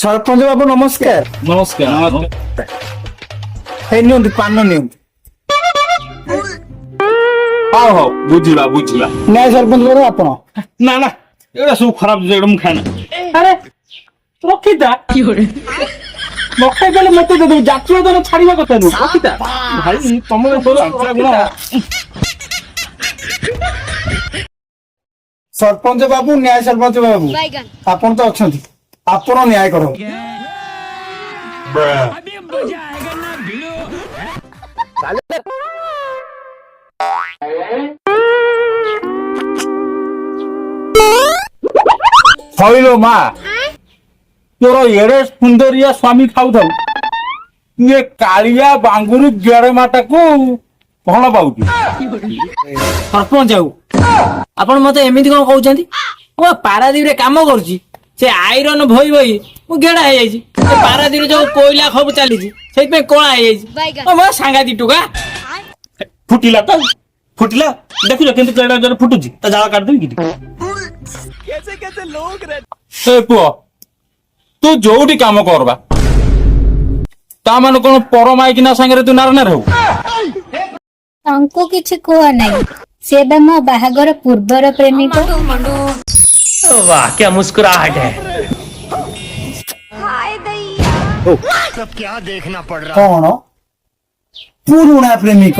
सरपंच बाबू नमस्कार। नमस्कार। हे नियंतु पान नियंतु। हाँ हाँ बुझला बुझला। न्याय सरपंच बाबू आपण ना ना एड़ा सब खराब एड़ा मु खाना। अरे रखिता मक्का गले मते दे जातियो दन छाड़ीबा कथा नु रखिता भाई तुम सरपंच बाबू न्याय सरपंच बाबू आपण तो अछंती आपण न्याय करो। हईलो मा तोर एड़े सुंदरिया स्वामी खाऊ थाऊ ये कालिया बांगुरी गेड़े माटा को भल पाऊँ। सरपंच बाबू आपण मते एमिति कोन कहउछंती ओ पारादीप रे काम करूची से आयरन भई भई मु गेडा हे जाईची से पारादीप रे जो कोयला खब चलीची सेत पे कोळा हे जाईची ओ म सांगाती टुका फुटिला तो फुटिला देखु केंति केड़ा जरे फुटुची ता जाला काट देबी किटी। कैसे कैसे लोग रहते ए पुओ तू जोडी काम करबा ता मान कोन परमाइकिना संगे रे तू नार नार हो तांको किछि कोआ नहीं से बे मो बाहागर पूर्वर प्रेमिक। वाह क्या मुस्कुराहट है। सब क्या देखना पड़ रहा कौन पुरुणा प्रेमिक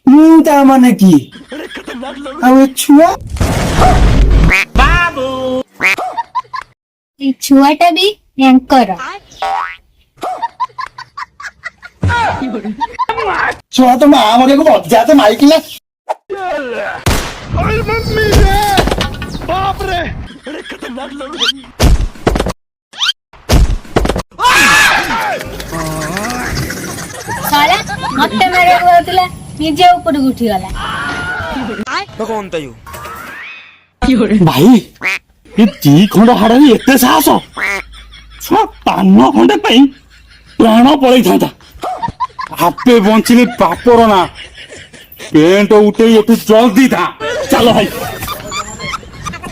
मु ता माने की आ छुआ ए छुआटा भी यांकर छुआ तो मां मगे को बहुत ज्यादा माइक ना मम्मी रे बाप रे अरे खतरनाक लोग साला मते मारे होतला निजे ऊपर उठी गला तो कौन था यू भाई ये दी खंड हाड़ एते साहस छुआ पान खंडे पाई प्राण पड़े था आपे बंचिले पापर ना पेंट उठे एतु जल्दी था चलो भाई।